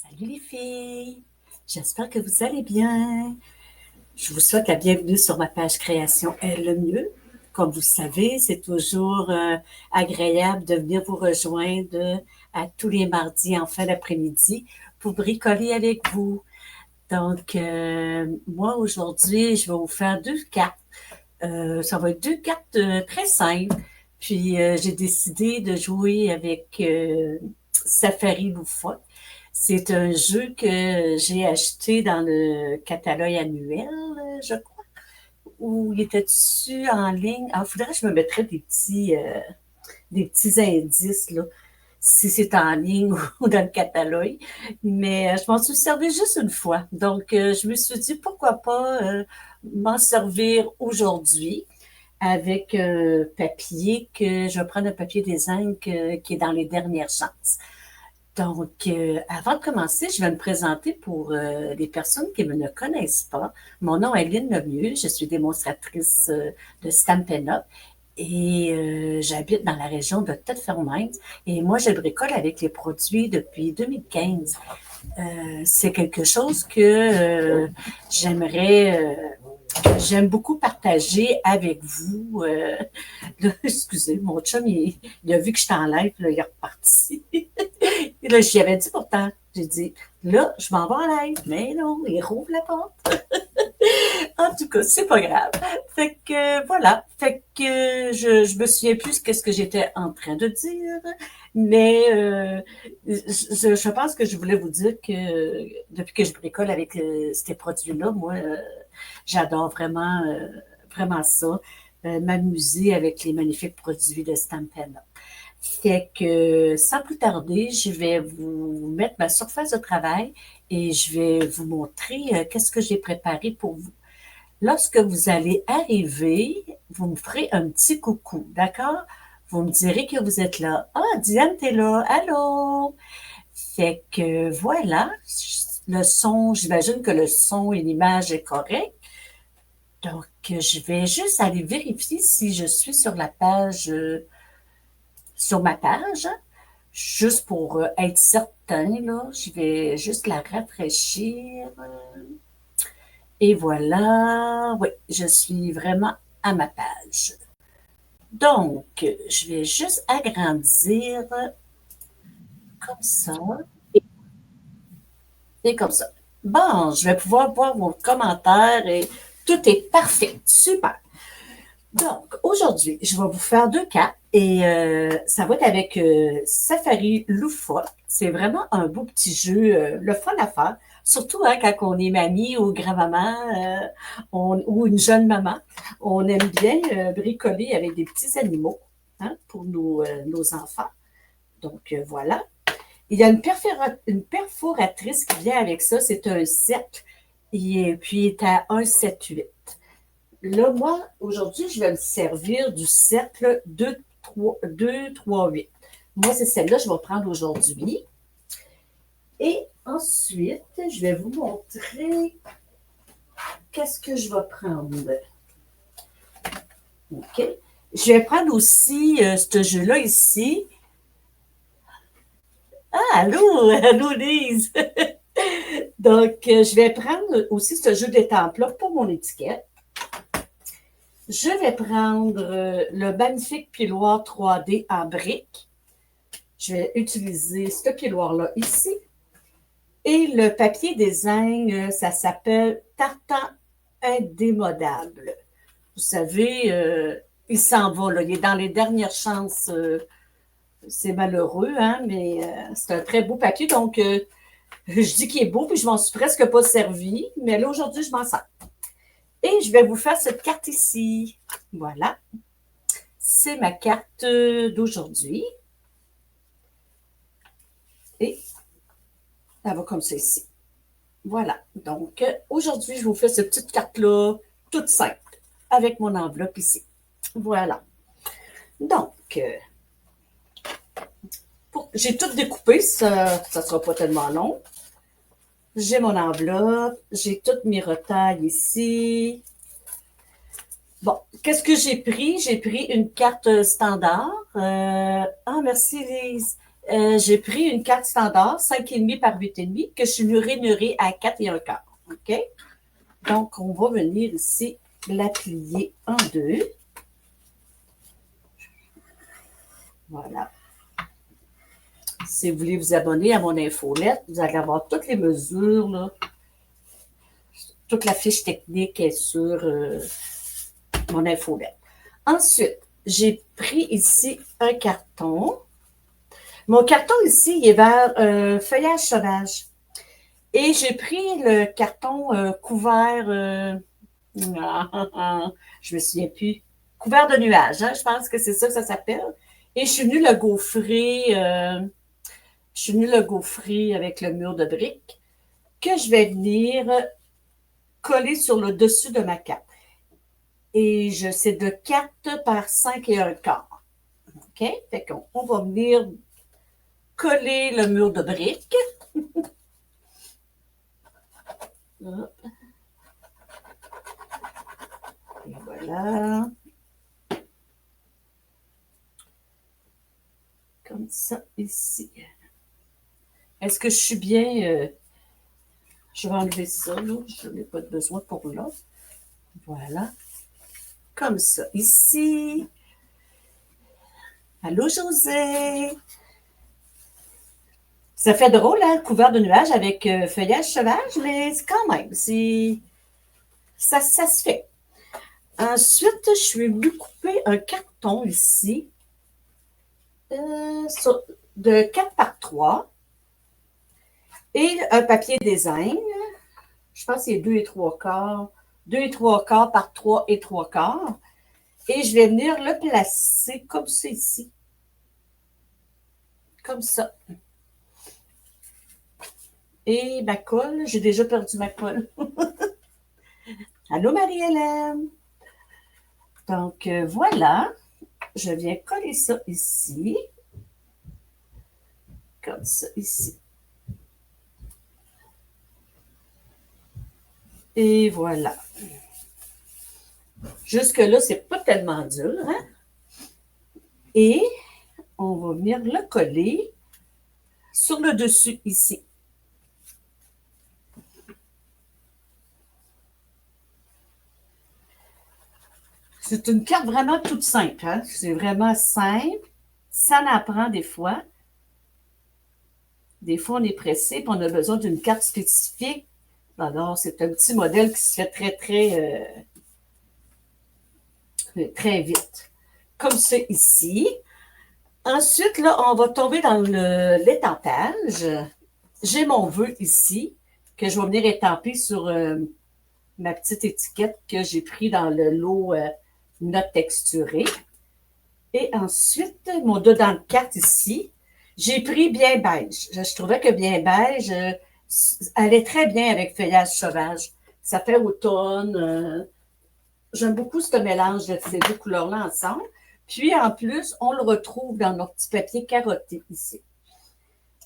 Salut les filles, j'espère que vous allez bien. Je vous souhaite la bienvenue sur ma page Création est le mieux. Comme vous le savez, c'est toujours agréable de venir vous rejoindre à tous les mardis en fin d'après-midi pour bricoler avec vous. Donc, moi aujourd'hui, je vais vous faire deux cartes. Ça va être deux cartes très simples. Puis, j'ai décidé de jouer avec Safari Loufoque. C'est un jeu que j'ai acheté dans le catalogue annuel, je crois, où il était dessus en ligne. Il faudrait que je me mettrais des petits indices, là, si c'est en ligne ou dans le catalogue. Mais je m'en suis servi juste une fois. Donc, je me suis dit, pourquoi pas m'en servir aujourd'hui avec papier que je vais prendre un papier design qui est dans les dernières chances. Donc, avant de commencer, je vais me présenter pour les personnes qui ne me connaissent pas. Mon nom est Lynne Lemieux, je suis démonstratrice de Stampin' Up et j'habite dans la région de Thetford-Mines et moi, je bricole avec les produits depuis 2015. C'est quelque chose que j'aime beaucoup partager avec vous. Là, excusez, mon chum, il a vu que je t'enlève, là, il est reparti. Et là, j'y avais dit pourtant. J'ai dit, là, je m'en vais en live. Mais non, il rouvre la porte. En tout cas, c'est pas grave. Fait que, voilà. Fait que je me souviens plus qu'est-ce que j'étais en train de dire. Mais je pense que je voulais vous dire que depuis que je bricole avec ces produits-là, moi, j'adore vraiment ça. M'amuser avec les magnifiques produits de Stampin' Up. Fait que, sans plus tarder, je vais vous mettre ma surface de travail et je vais vous montrer qu'est-ce que j'ai préparé pour vous. Lorsque vous allez arriver, vous me ferez un petit coucou, d'accord? Vous me direz que vous êtes là. Ah, Diane, t'es là. Allô? Fait que voilà, le son, j'imagine que le son et l'image est correct. Donc, je vais juste aller vérifier si je suis sur la page, sur ma page. Juste pour être certain, là, je vais juste la rafraîchir. Et voilà, oui, je suis vraiment à ma page. Donc, je vais juste agrandir comme ça et comme ça. Bon, je vais pouvoir voir vos commentaires et tout est parfait. Super. Donc, aujourd'hui, je vais vous faire deux cartes et ça va être avec Safari Loufoque. C'est vraiment un beau petit jeu, le fun à faire. Surtout hein, quand on est mamie ou grand-maman ou une jeune maman. On aime bien bricoler avec des petits animaux hein, pour nos enfants. Donc, voilà. Il y a une perforatrice qui vient avec ça. C'est un cercle. Et puis, il est à 1,78. Là, moi, aujourd'hui, je vais me servir du cercle 2, 3, 8. Moi, c'est celle-là que je vais prendre aujourd'hui. Et ensuite, je vais vous montrer qu'est-ce que je vais prendre. OK. Je vais prendre aussi ce jeu-là ici. Ah, allô, allô Lise. Donc, je vais prendre aussi ce jeu d'étampes-là pour mon étiquette. Je vais prendre le magnifique piloir 3D en briques. Je vais utiliser ce piloir-là ici. Et le papier design, ça s'appelle Tartan indémodable. Vous savez, il s'en va, là. Il est dans les dernières chances. C'est malheureux, hein, mais c'est un très beau papier. Donc, je dis qu'il est beau, puis je m'en suis presque pas servi. Mais là, aujourd'hui, je m'en sers. Et je vais vous faire cette carte ici. Voilà. C'est ma carte d'aujourd'hui. Et elle va comme ça ici. Voilà. Donc, aujourd'hui, je vous fais cette petite carte-là, toute simple, avec mon enveloppe ici. Voilà. Donc, j'ai tout découpé, ça ne sera pas tellement long. J'ai mon enveloppe, j'ai toutes mes retailles ici. Bon, qu'est-ce que j'ai pris? J'ai pris une carte standard. Ah, merci Lise. J'ai pris une carte standard, 5,5 par 8,5, que je suis murée à 4 et un quart. OK? Donc, on va venir ici la plier en deux. Voilà. Si vous voulez vous abonner à mon infolette, vous allez avoir toutes les mesures, là. Toute la fiche technique est sur mon infolette. Ensuite, j'ai pris ici un carton. Mon carton ici, il est vers feuillage sauvage. Et j'ai pris le carton couvert, je me souviens plus, couvert de nuages, hein, je pense que c'est ça que ça s'appelle. Et je suis venue le gaufrer avec le mur de briques que je vais venir coller sur le dessus de ma carte. Et c'est de 4 par 5 et un quart. OK? Fait qu'on va venir coller le mur de briques. Hop. Et voilà. Comme ça, ici. Est-ce que je suis bien? Je vais enlever ça, là. Je n'ai pas de besoin pour là. Voilà. Comme ça, ici. Allô, José! Ça fait drôle, hein, couvert de nuages avec feuillage sauvage, mais c'est quand même, ça se fait. Ensuite, je suis venue couper un carton ici de 4 par 3 et un papier design. Je pense que c'est 2 et 3 quarts. 2 et 3 quarts par 3 et 3 quarts. Et je vais venir le placer comme ça ici. Comme ça. Et ma colle, j'ai déjà perdu ma colle. Allô, Marie-Hélène? Donc, voilà. Je viens coller ça ici. Comme ça, ici. Et voilà. Jusque-là, c'est pas tellement dur, hein? Et on va venir le coller sur le dessus ici. C'est une carte vraiment toute simple, hein? C'est vraiment simple. Ça en apprend des fois. Des fois, on est pressé et on a besoin d'une carte spécifique. Alors, c'est un petit modèle qui se fait très vite. Comme c'est ici. Ensuite, là, on va tomber dans l'étampage. J'ai mon vœu ici que je vais venir étamper sur ma petite étiquette que j'ai pris dans le lot note texturée. Et ensuite, mon dedans de carte ici, j'ai pris bien beige. Je trouvais que bien beige allait très bien avec feuillage sauvage. Ça fait automne. J'aime beaucoup ce mélange de ces deux couleurs-là ensemble. Puis, en plus, on le retrouve dans notre petit papier carotté ici.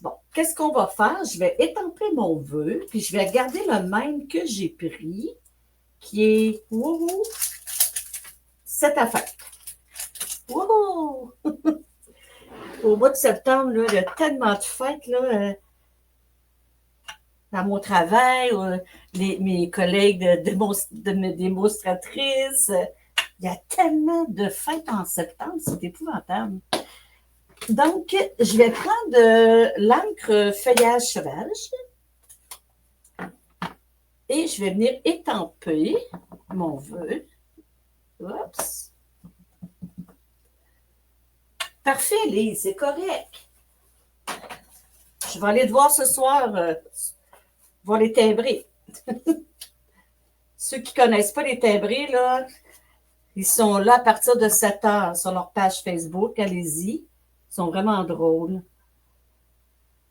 Bon, qu'est-ce qu'on va faire? Je vais étamper mon vœu, puis je vais garder le même que j'ai pris, qui est, wouhou, cette affaire. Wouhou! Au mois de septembre, là, il y a tellement de fêtes, là, dans mon travail, mes collègues de démonstratrices. Il y a tellement de fêtes en septembre, c'est épouvantable. Donc, je vais prendre l'encre feuillage sauvage et je vais venir étamper mon vœu. Oups. Parfait, Lise, c'est correct. Je vais aller te voir ce soir, voir les timbrés. Ceux qui ne connaissent pas les timbrés, là, ils sont là à partir de 7 heures sur leur page Facebook. Allez-y. Ils sont vraiment drôles.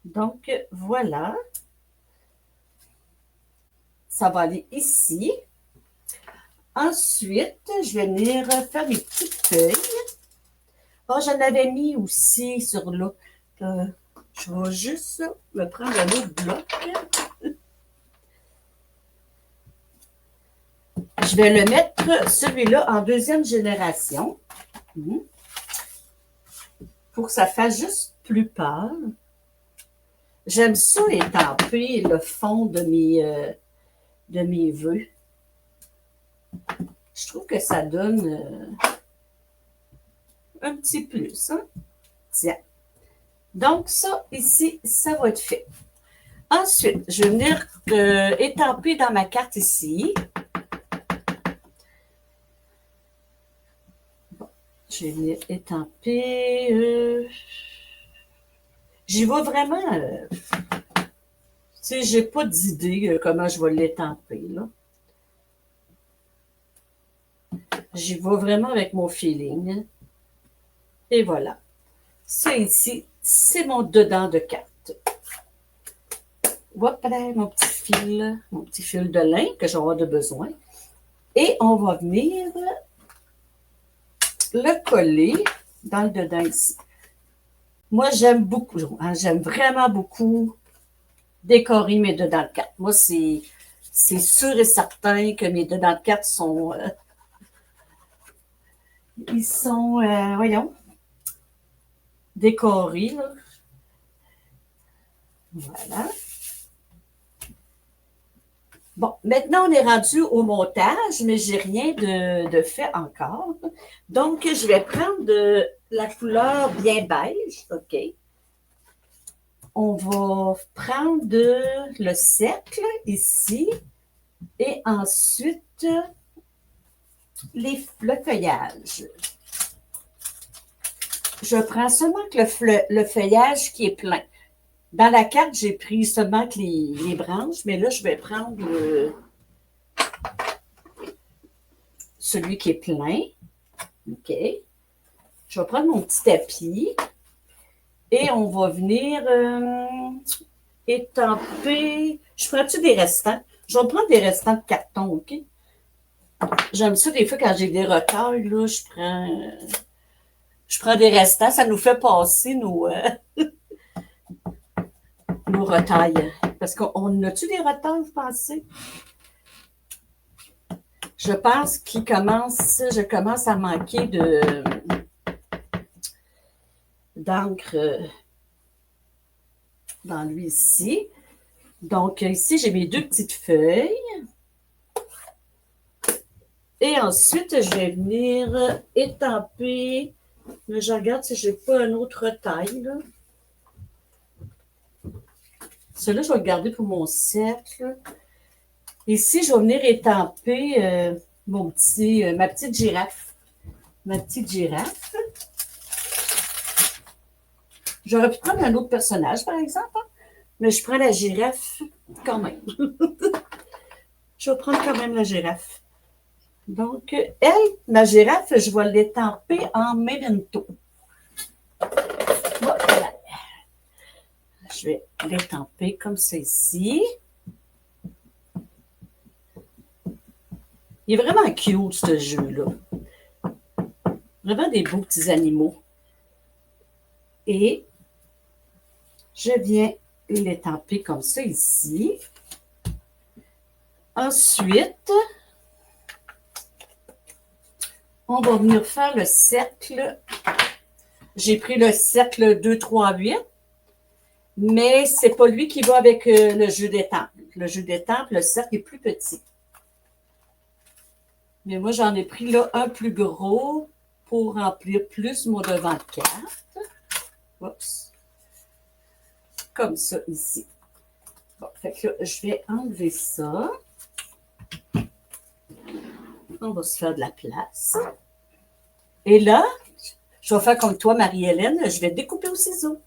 Donc, voilà. Ça va aller ici. Ensuite, je vais venir faire mes petites feuilles. Oh, j'en avais mis aussi sur là. Je vais juste me prendre un autre bloc. Je vais le mettre, celui-là, en deuxième génération. Pour que ça fasse juste plus pâle. J'aime ça étamper le fond de mes vœux. Je trouve que ça donne un petit plus. Hein? Tiens. Donc, ça, ici, ça va être fait. Ensuite, je vais venir étamper dans ma carte ici. Bon, je vais venir étamper. J'y vais vraiment. Tu sais, j'ai pas d'idée comment je vais l'étamper, là. J'y vais vraiment avec mon feeling. Et voilà. Ça ici, c'est mon dedans de carte. Voilà, mon petit fil de lin que j'aurai de besoin. Et on va venir le coller dans le dedans ici. Moi, j'aime beaucoup, hein, j'aime vraiment beaucoup décorer mes dedans de carte. Moi, c'est sûr et certain que mes dedans de carte sont, ils sont, voyons, décorés. Là. Voilà. Bon, maintenant, on est rendu au montage, mais j'ai rien de fait encore. Donc, je vais prendre de la couleur bien beige, OK? On va prendre le cercle ici et ensuite le feuillage. Je prends seulement que le feuillage qui est plein. Dans la carte, j'ai pris seulement que les branches, mais là, je vais prendre celui qui est plein. OK. Je vais prendre mon petit tapis et on va venir étamper. Je prends-tu des restants? Je vais prendre des restants de carton, OK? J'aime ça des fois quand j'ai des retards, là, je prends des restants. Ça nous fait passer nos retailles. Parce qu'on a-tu des retards, vous pensez? Je pense je commence à manquer d'encre dans lui ici. Donc, ici, j'ai mes deux petites feuilles. Et ensuite, je vais venir étamper. Mais je regarde si je n'ai pas une autre taille. Là. Celui-là, je vais le garder pour mon cercle. Ici, je vais venir étamper ma petite girafe. Ma petite girafe. J'aurais pu prendre un autre personnage, par exemple, hein, mais je prends la girafe quand même. Je vais prendre quand même la girafe. Donc, ma girafe, je vais l'étamper en memento. Voilà. Je vais l'étamper comme ça ici. Il est vraiment cute, ce jeu-là. Vraiment des beaux petits animaux. Et je viens l'étamper comme ça ici. Ensuite, on va venir faire le cercle. J'ai pris le cercle 2, 3, 8, mais c'est pas lui qui va avec le jeu d'étampe. Le jeu d'étampe, le cercle est plus petit. Mais moi, j'en ai pris là un plus gros pour remplir plus mon devant de carte. Oups. Comme ça, ici. Bon, fait que là, je vais enlever ça. On va se faire de la place. Et là, je vais faire comme toi, Marie-Hélène, je vais découper au ciseau.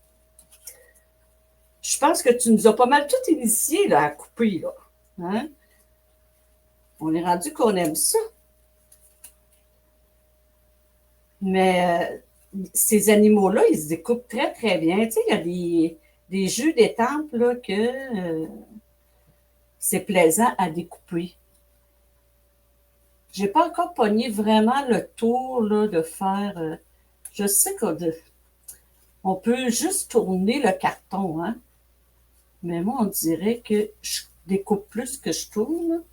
Je pense que tu nous as pas mal tout initié là, à couper. Là. Hein? On est rendu qu'on aime ça. Mais ces animaux-là, ils se découpent très, très bien. Tu sais, il y a des jeux d'étampes là, que c'est plaisant à découper. Je n'ai pas encore pogné vraiment le tour là, de faire. Je sais qu'on peut juste tourner le carton, hein? Mais moi, on dirait que je découpe plus que je tourne.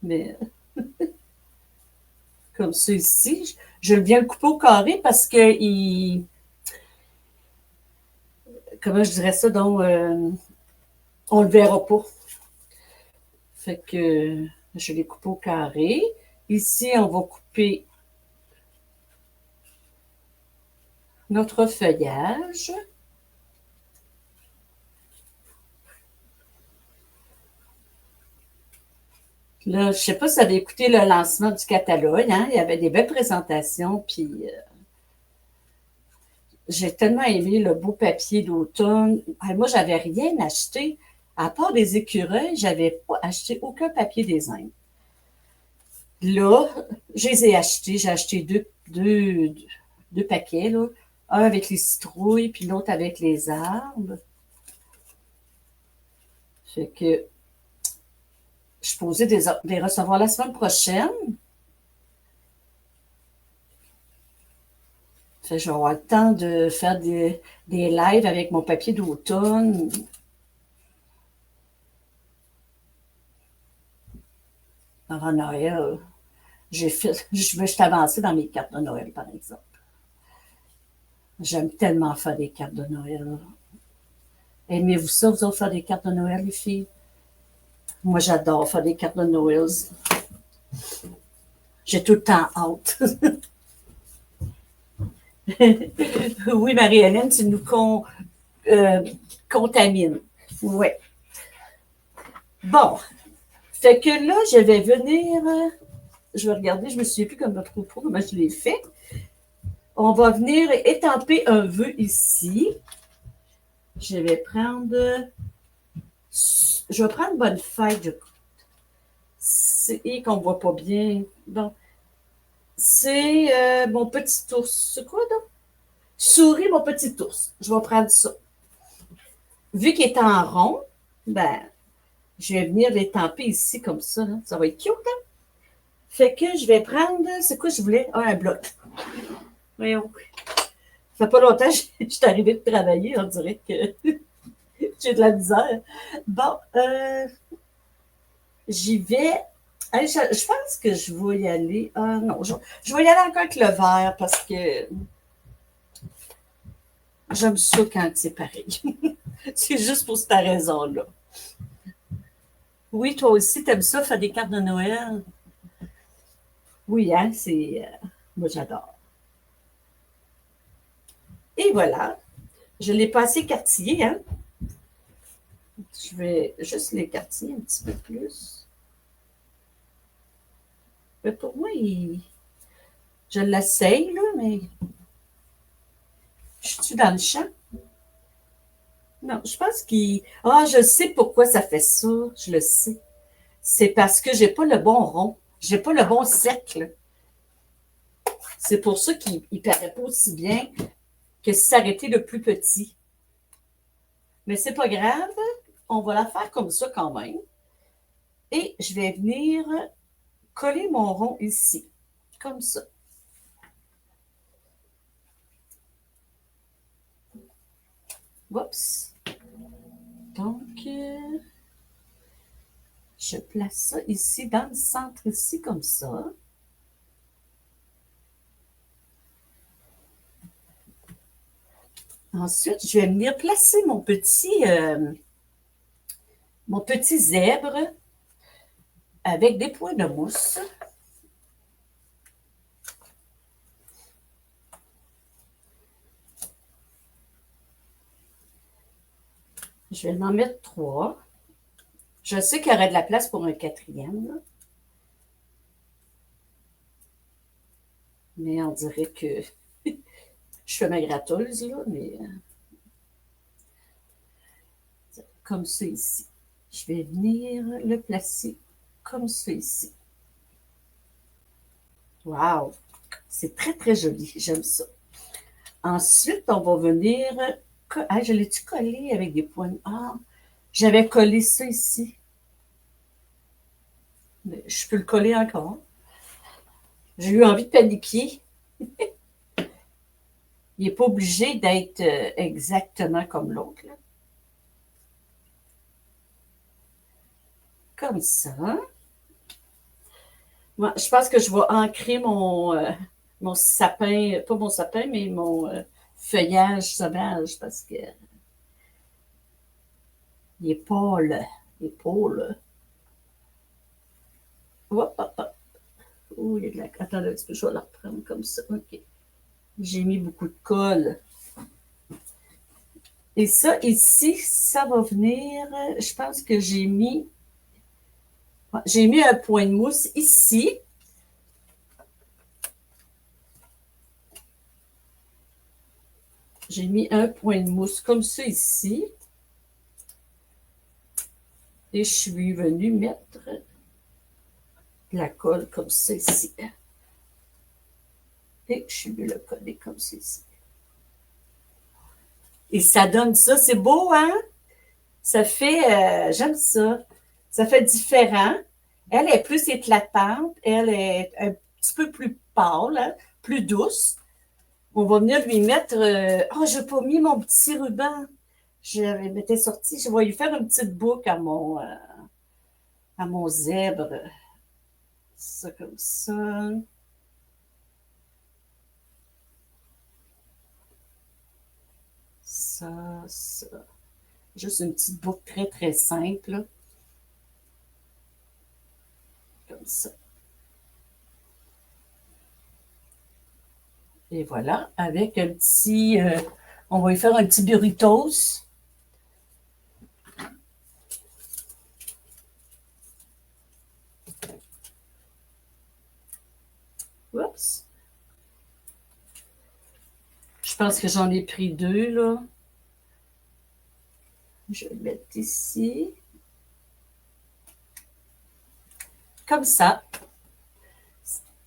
Mais comme ça ici, je viens le couper au carré parce que comment je dirais ça, donc, on ne le verra pas. Fait que je les coupe au carré. Ici, on va couper notre feuillage. Là, je ne sais pas si vous avez écouté le lancement du catalogue, hein? Il y avait des belles présentations, puis j'ai tellement aimé le beau papier d'automne. Moi, j'avais rien acheté. À part des écureuils, j'avais pas acheté aucun papier des Indes. Là, je les ai achetés. J'ai acheté deux paquets, là. Un avec les citrouilles, puis l'autre avec les arbres. Fait que je suis posée les recevoir la semaine prochaine. Fait que je vais avoir le temps de faire des lives avec mon papier d'automne. Avant Noël, je suis avancée dans mes cartes de Noël, par exemple. J'aime tellement faire des cartes de Noël. Aimez-vous ça, vous autres, faire des cartes de Noël, les filles? Moi, j'adore faire des cartes de Noël. J'ai tout le temps hâte. Oui, Marie-Hélène, tu nous contamines. Oui. Bon. Fait que là, je vais venir. Je vais regarder, je ne me souviens plus comment je l'ai fait. On va venir étamper un vœu ici. Je vais prendre bonne fête. C'est qu'on ne voit pas bien. Bon. C'est mon petit ours. C'est quoi donc? Souris, mon petit ours. Je vais prendre ça. Vu qu'il est en rond, ben, je vais venir l'étamper ici comme ça. Là. Ça va être cute, hein? Fait que je vais prendre. C'est quoi je voulais? Ah, un bloc. Voyons. Ça fait pas longtemps que je suis arrivée de travailler. On dirait que j'ai de la misère. Bon, j'y vais. Je pense que je vais y aller. Non, je vais y aller encore avec le vert parce que j'aime ça quand c'est pareil. C'est juste pour cette raison-là. Oui, toi aussi, t'aimes ça, faire des cartes de Noël? Oui, hein, moi, j'adore. Et voilà. Je l'ai passé quartier, hein. Je vais juste l'écartiller un petit peu plus. Mais pour moi, je l'essaye, là, mais je suis dans le champ. Non, je pense qu'il. Ah, je sais pourquoi ça fait ça. Je le sais. C'est parce que j'ai pas le bon rond. J'ai pas le bon cercle. C'est pour ça qu'il ne paraît pas aussi bien que si ça aurait été le plus petit. Mais c'est pas grave. On va la faire comme ça quand même. Et je vais venir coller mon rond ici. Comme ça. Oups. Donc, je place ça ici, dans le centre, ici, comme ça. Ensuite, je vais venir placer mon petit zèbre avec des points de mousse. Je vais en mettre 3. Je sais qu'il y aurait de la place pour un 4e. Là. Mais on dirait que je fais ma gratteuse, là, mais comme ça ici. Je vais venir le placer comme ça ici. Wow! C'est très, très joli. J'aime ça. Ensuite, on va venir... Ah, je l'ai-tu collé avec des points? Ah, j'avais collé ça ici. Mais je peux le coller encore. J'ai eu envie de paniquer. Il n'est pas obligé d'être exactement comme l'autre. Comme ça. Moi, je pense que je vais ancrer mon sapin, pas mon sapin, mais mon feuillage sauvage parce que Il est pâle. Il est pâle. Hop, hop, hop. Oh, il y a de la... Attends un petit peu, je vais la reprendre comme ça. OK. J'ai mis beaucoup de colle. Et ça, ici, ça va venir... Je pense que j'ai mis un point de mousse ici. J'ai mis un point de mousse comme ça ici. Et je suis venue mettre de la colle comme ça ici. Et je suis venue le coller comme ça ici. Et ça donne ça. C'est beau, hein? Ça fait... j'aime ça. Ça fait différent. Elle est plus éclatante. Elle est un petit peu plus pâle, hein? Plus douce. On va venir lui mettre... oh, je n'ai pas mis mon petit ruban. Je m'étais sortie. Je vais lui faire une petite boucle à mon zèbre. Ça comme ça. Ça. Juste une petite boucle très, très simple. Là. Comme ça. Et voilà, avec un petit... on va lui faire un petit burritos. Oups. Je pense que j'en ai pris 2, là. Je vais le mettre ici. Comme ça.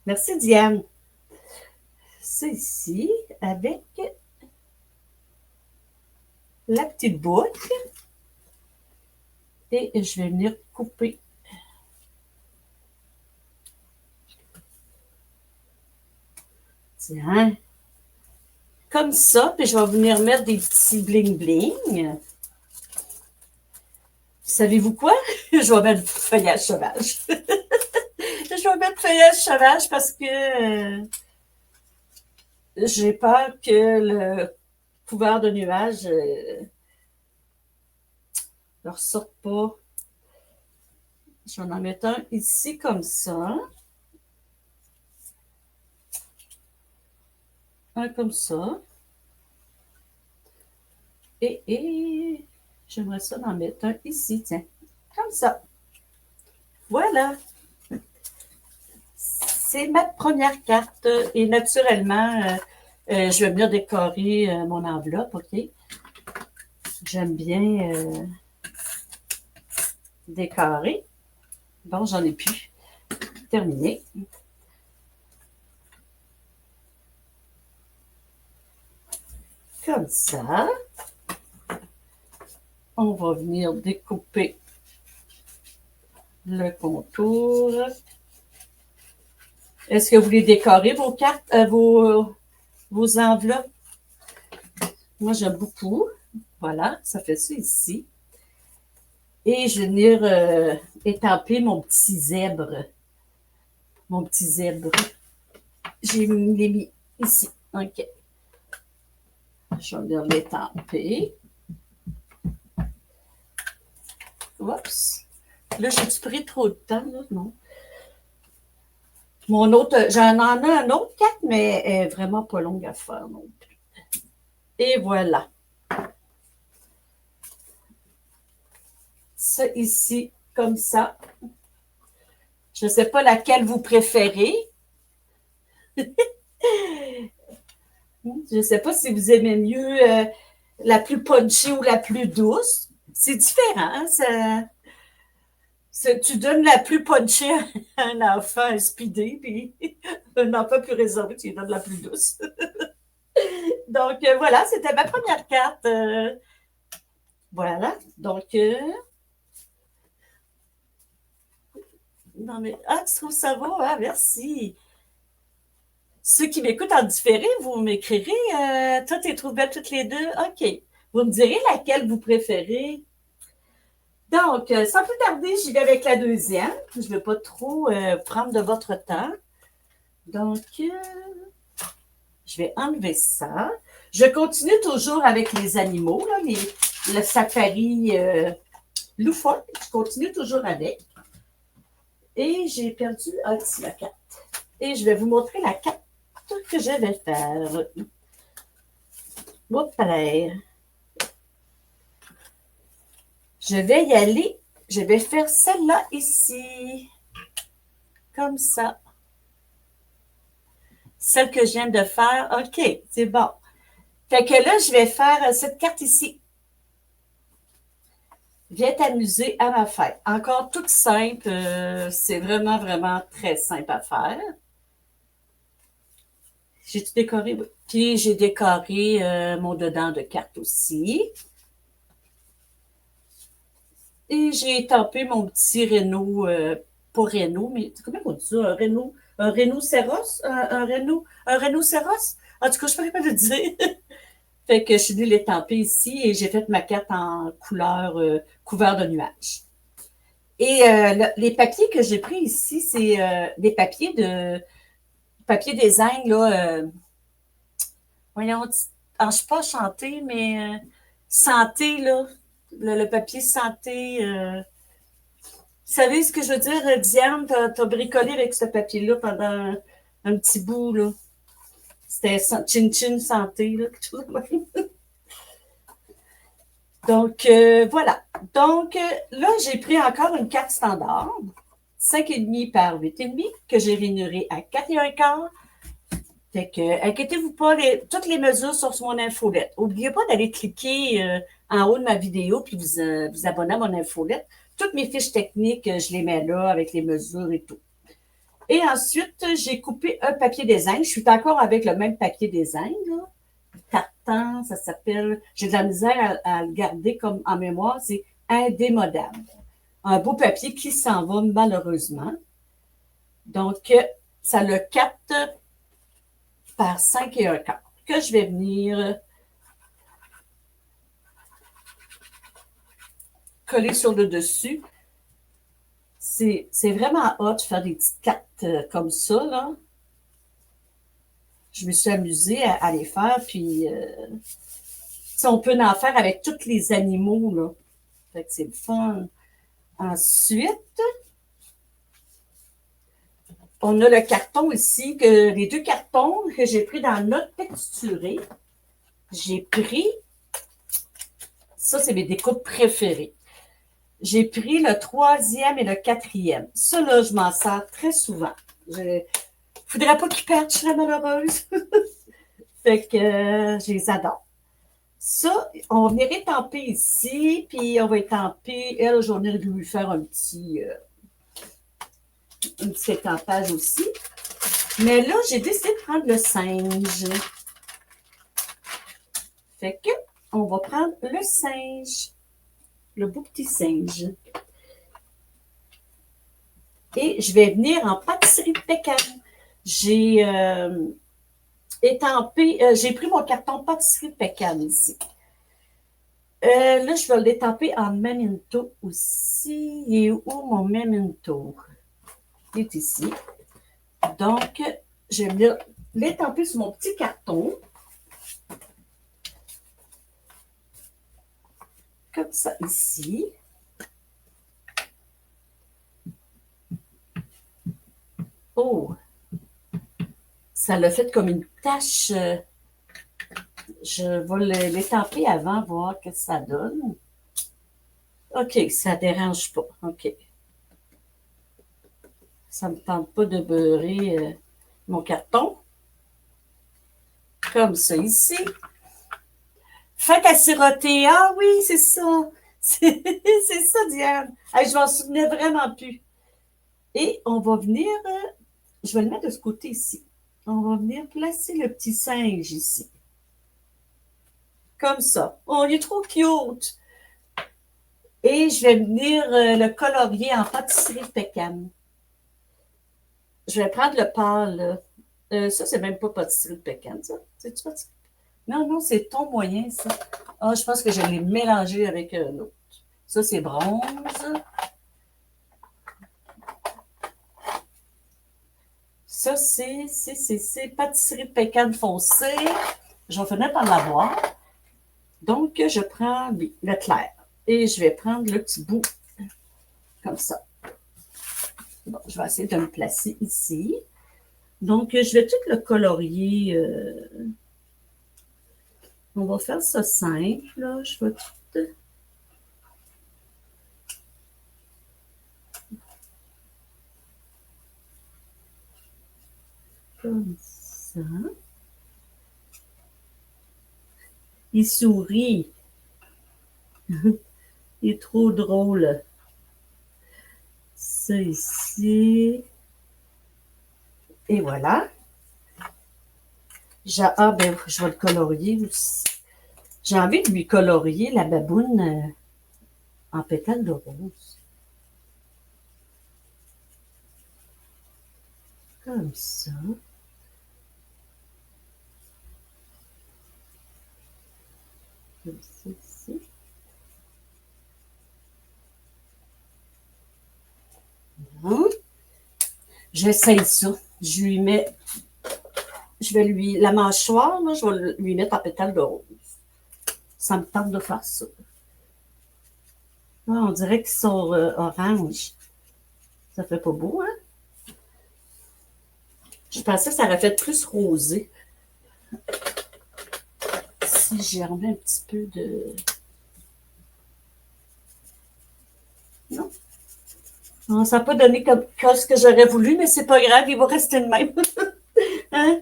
Merci, Diane. C'est ici, avec la petite boucle. Et je vais venir couper. Tiens. Comme ça, puis je vais venir mettre des petits bling-bling. Savez-vous quoi? Je vais mettre feuillage sauvage. Je vais mettre feuillage sauvage parce que j'ai peur que le couvert de nuages ne ressorte pas. Je vais en mettre un ici comme ça. Un comme ça. Et j'aimerais ça en mettre un ici, tiens. Comme ça. Voilà. C'est ma première carte. Et naturellement, je vais venir décorer mon enveloppe, OK? J'aime bien décorer. Bon, j'en ai plus. Terminé. Comme ça. On va venir découper le contour. Est-ce que vous voulez décorer vos cartes, vos enveloppes? Moi, j'aime beaucoup. Voilà, ça fait ça ici. Et je vais venir étamper mon petit zèbre. Mon petit zèbre. J'ai mis ici. OK. Je vais venir l'étamper. Oups. Là, j'ai-tu pris trop de temps? Là? Non. Mon autre, j'en ai un autre 4, mais elle est vraiment pas longue à faire non plus. Et voilà. Ça ici, comme ça. Je ne sais pas laquelle vous préférez. Je ne sais pas si vous aimez mieux la plus punchée ou la plus douce. C'est différent. Hein? Tu donnes la plus punchée à un enfant un speedé, puis un enfant plus réservé, tu lui donnes la plus douce. Donc, voilà, c'était ma première carte. Voilà. Donc, non, mais, tu trouves ça beau? Ah, merci. Ceux qui m'écoutent en différé, vous m'écrirez. Toi, tu les trouves belles toutes les deux? OK. Vous me direz laquelle vous préférez. Donc, sans plus tarder, j'y vais avec la deuxième. Je ne vais pas trop prendre de votre temps. Donc, je vais enlever ça. Je continue toujours avec les animaux, là, le safari loufoque. Je continue toujours avec. Et j'ai perdu ici la carte. Et je vais vous montrer la carte que je vais faire. Voilà. Je vais y aller. Je vais faire celle-là ici. Comme ça. Celle que je viens de faire. OK, c'est bon. Fait que là, je vais faire cette carte ici. Viens t'amuser à ma fête. Encore toute simple. C'est vraiment, vraiment très simple à faire. J'ai tout décoré. Oui. Puis j'ai décoré mon dedans de carte aussi. Et j'ai étampé mon petit Renault, pas Renault, mais comment on dit ça? Un Renault Ceros? Un Renault Ceros? En tout cas, je ne sais pas le dire. Fait que je suis venue l'étamper ici et j'ai fait ma carte en couleur couvert de nuages. Et les papiers que j'ai pris ici, c'est des papier design, là. Voyons, je ne sais pas chanter, mais santé, là. Le papier santé. Vous savez ce que je veux dire, Diane? T'as bricolé avec ce papier-là pendant un petit bout, là. C'était Chin-Chin Santé, là, quelque chose de même. Donc, voilà. Donc, là, j'ai pris encore une carte standard, 5,5 par 8,5, que j'ai rainurée à 4,15. Fait que, inquiétez-vous pas, toutes les mesures sont sur mon infolette. N'oubliez pas d'aller cliquer en haut de ma vidéo puis vous abonner à mon infolette. Toutes mes fiches techniques, je les mets là avec les mesures et tout. Et ensuite, j'ai coupé un papier design. Je suis encore avec le même papier design, là. Tartan, ça s'appelle. J'ai de la misère à le garder comme en mémoire. C'est indémodable. Un beau papier qui s'en va malheureusement. Donc, ça le 4 par 5 et un quart que je vais venir coller sur le dessus. C'est vraiment hot de faire des petites cartes comme ça, là. Je me suis amusée à les faire, puis on peut en faire avec tous les animaux, là. Fait que c'est le fun. Ensuite, on a le carton ici, les deux cartons que j'ai pris dans notre texturé. J'ai pris, ça c'est mes découpes préférées. J'ai pris le 3e et le 4e. Ça, là, je m'en sers très souvent. Il faudrait pas qu'ils perdent, je serais malheureuse. Fait que je les adore. Ça, on va venir étamper ici, puis on va étamper. Elle, j'en ai voulu faire un petit étampage aussi. Mais là, j'ai décidé de prendre le singe. Fait que, on va prendre le singe. Le beau petit singe. Et je vais venir en pâtisserie de pécan. J'ai étampé, j'ai pris mon carton pâtisserie de pécan ici. Là, je vais l'étamper en memento aussi. Il est où mon memento? Il est ici. Donc, je vais venir l'étamper sur mon petit carton. Comme ça, ici. Oh! Ça l'a fait comme une tache. Je vais l'étamper avant, voir ce que ça donne. OK, ça ne dérange pas. OK. Ça ne me tente pas de beurrer mon carton. Comme ça, ici. Faites à siroter. Ah oui, c'est ça. C'est ça, Diane. Hey, je m'en souvenais vraiment plus. Et on va venir, je vais le mettre de ce côté ici. On va venir placer le petit singe ici. Comme ça. Oh, il est trop cute. Et je vais venir le colorier en pâtisserie de pécan. Je vais prendre le pâle. Ça, c'est même pas pâtisserie de pécan, ça. C'est-tu pâtisserie? Non, non, c'est ton moyen, ça. Ah, je pense que je l'ai mélangé avec l'autre. Ça, c'est bronze. Ça, c'est pâtisserie de pécan foncé. Je vais finir par l'avoir. Donc, je prends le clair. Et je vais prendre le petit bout comme ça. Bon, je vais essayer de me placer ici. Donc, je vais tout le colorier. On va faire ça simple. Là. Je vais tout. Comme ça. Il sourit. Il est trop drôle. Ça ici. Et voilà. Ben, je vais le colorier aussi. J'ai envie de lui colorier la baboune en pétales de rose. Comme ça. Comme ça ici. Hein? J'essaye ça. Je lui mets. Je vais lui. La mâchoire, là, je vais lui mettre en pétales de rose. Ça me tente de faire ça. Ah, on dirait qu'ils sont orange. Ça fait pas beau, hein? Je pensais que ça aurait fait plus rosé. Si j'y remets un petit peu de. Non. Non, ça n'a pas donné comme ce que j'aurais voulu, mais c'est pas grave, il va rester le même. Hein?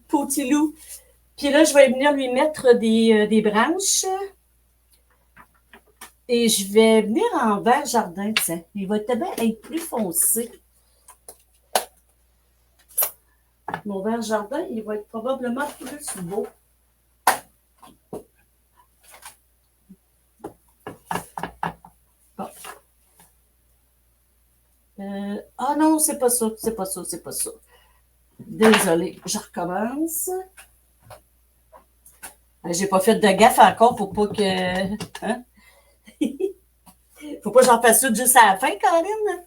Petit loup. Puis là, je vais venir lui mettre des branches. Et je vais venir en vert jardin, tiens. Il va bien être plus foncé. Mon vert jardin, il va être probablement plus beau. Bon. Ah non, c'est pas ça, c'est pas ça, c'est pas ça. Désolée, je recommence. J'ai pas fait de gaffe encore pour pas que. Hein? Faut pas que j'en fasse tout juste à la fin, Caroline.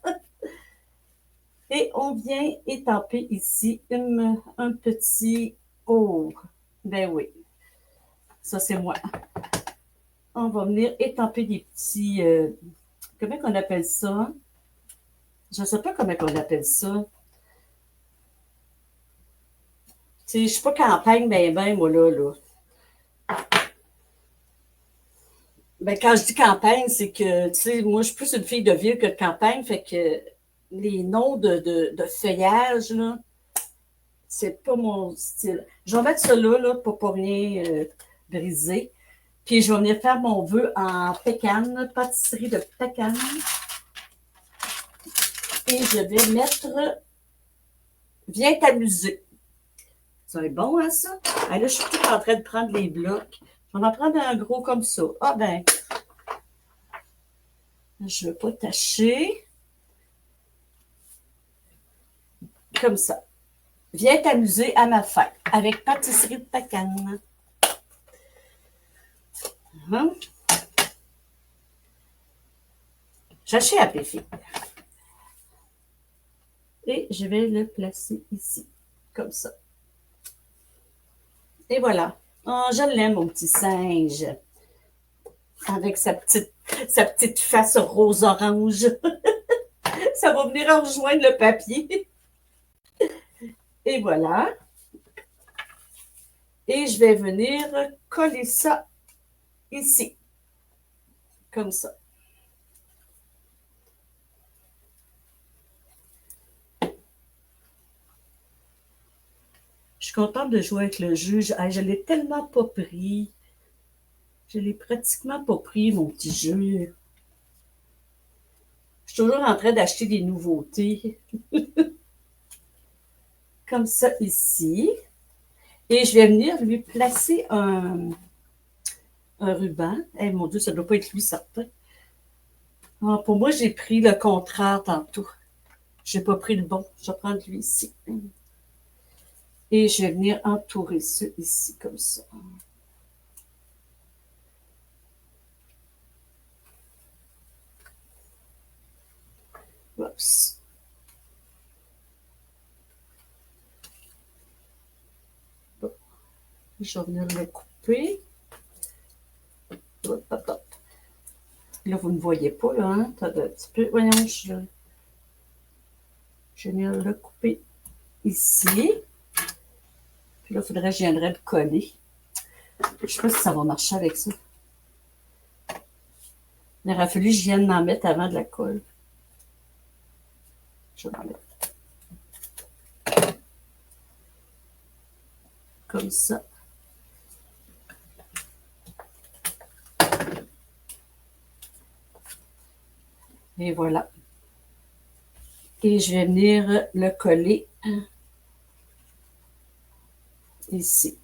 Et on vient étamper ici un petit. Oh, ben oui. Ça, c'est moi. On va venir étamper des petits. Comment on appelle ça? Je ne sais pas comment on appelle ça. Je ne suis pas campagne, ben, moi, là. Ben, quand je dis campagne, c'est que, tu sais, moi, je suis plus une fille de ville que de campagne, fait que les noms de feuillage, là, c'est pas mon style. Je vais mettre ça là pour pas rien briser. Puis, je vais venir faire mon vœu en pécane, pâtisserie de pécane. Et je vais mettre Viens t'amuser. Ça va être bon, hein, ça? Ah, là, je suis tout en train de prendre les blocs. Je vais en prendre un gros comme ça. Ah, ben, je ne veux pas tâcher. Comme ça. Viens t'amuser à ma fête avec pâtisserie de Pacane. Hum. J'achète à Péfi. Et je vais le placer ici, comme ça. Et voilà. Oh, je l'aime, mon petit singe. Avec sa petite face rose-orange. Ça va venir en rejoindre le papier. Et voilà. Et je vais venir coller ça ici. Comme ça. Je suis contente de jouer avec le jeu. Je ne l'ai tellement pas pris. Je ne l'ai pratiquement pas pris, mon petit jeu. Je suis toujours en train d'acheter des nouveautés. Comme ça ici. Et je vais venir lui placer un ruban. Eh mon Dieu, ça ne doit pas être lui, certain. Ah, pour moi, j'ai pris le contraire tantôt. Je n'ai pas pris le bon. Je vais prendre lui ici. Et je vais venir entourer ça ici, comme ça. Oups. Bon. Je vais venir le couper. Hop, hop, hop. Là, vous ne voyez pas, là, hein? T'as un petit peu. Voyons, je viens le couper ici. Puis là, il faudrait que je viendrais le coller. Je ne sais pas si ça va marcher avec ça. Il aurait fallu que je vienne m'en mettre avant de la colle. Je vais en mettre comme ça. Et voilà. Et je vais venir le coller ici.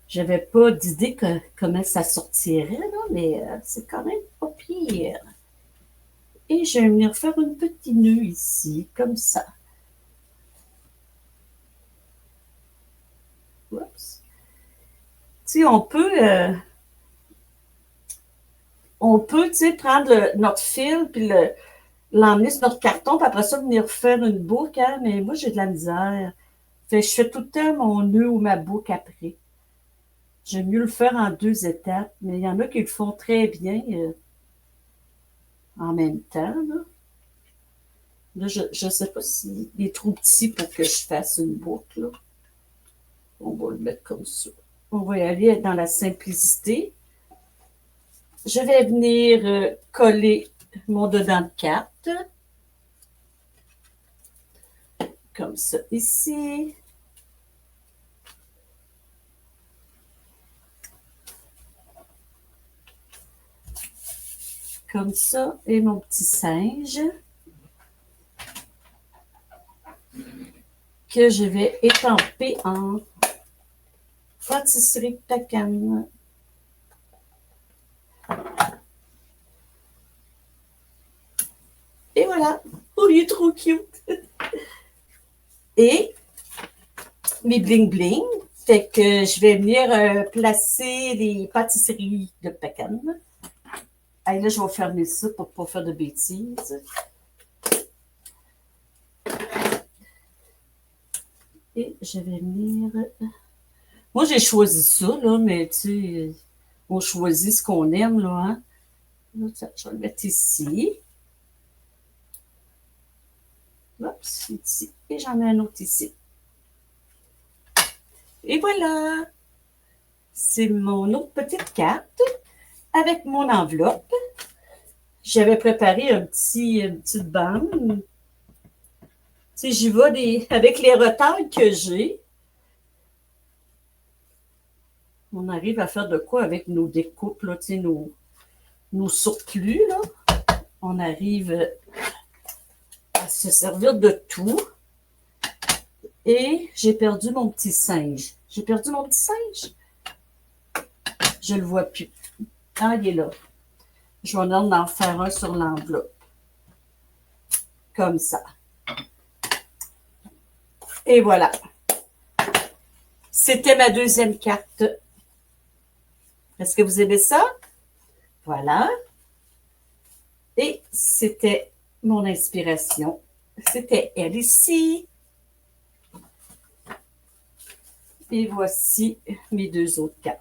J'avais pas d'idée comment ça sortirait, là, mais c'est quand même pas pire. Et je vais venir faire un petit nœud ici, comme ça. Oups. Tu sais, on peut, tu sais, prendre notre fil, puis l'emmener sur notre carton, puis après ça, venir faire une boucle, hein, mais moi, j'ai de la misère. Fait que je fais tout le temps mon nœud ou ma boucle après. J'aime mieux le faire en 2 étapes, mais il y en a qui le font très bien en même temps. Là, je ne sais pas s'il est trop petit pour que je fasse une boucle. Là. On va le mettre comme ça. On va y aller dans la simplicité. Je vais venir coller mon dedans de carte. Comme ça ici. Comme ça. Et mon petit singe. Que je vais étamper en pâtisserie Pacane. Et voilà. Oh, il est trop cute. Et mes bling-bling. Fait que je vais venir placer les pâtisseries de Pacane. Et là, je vais fermer ça pour ne pas faire de bêtises. Et je vais venir... Moi, j'ai choisi ça, là, mais tu sais, on choisit ce qu'on aime, là, hein. Là, je vais le mettre ici. Oups, ici. Et j'en ai un autre ici. Et voilà! C'est mon autre petite carte avec mon enveloppe. J'avais préparé une petite bande. Tu sais, j'y vais avec les retards que j'ai. On arrive à faire de quoi avec nos découpes, là, tu sais, nos surplus, là. On arrive à se servir de tout. Et j'ai perdu mon petit singe. J'ai perdu mon petit singe. Je le vois plus. Ah, il est là. Je vais en faire un sur l'enveloppe. Comme ça. Et voilà. C'était ma deuxième carte. Est-ce que vous aimez ça? Voilà. Et c'était mon inspiration. C'était elle ici. Et voici mes 2 autres cartes.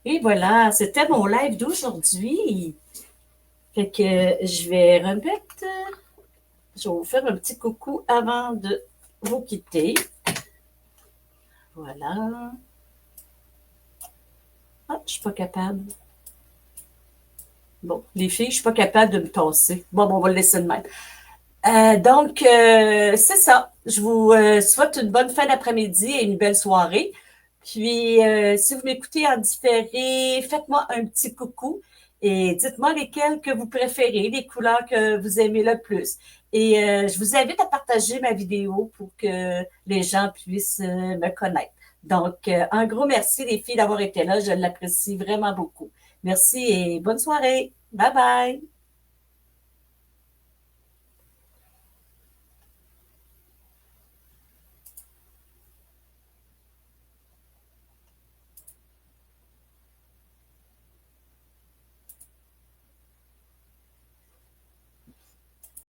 Et voilà, c'était mon live d'aujourd'hui. Fait que je vais remettre... Je vais vous faire un petit coucou avant de vous quitter. Voilà. Ah, je ne suis pas capable. Bon, les filles, je ne suis pas capable de me tasser. Bon, on va le laisser de même. Donc, c'est ça. Je vous souhaite une bonne fin d'après-midi et une belle soirée. Puis, si vous m'écoutez en différé, faites-moi un petit coucou et dites-moi lesquelles que vous préférez, les couleurs que vous aimez le plus. Et je vous invite à partager ma vidéo pour que les gens puissent me connaître. Donc, un gros merci les filles d'avoir été là. Je l'apprécie vraiment beaucoup. Merci et bonne soirée. Bye bye.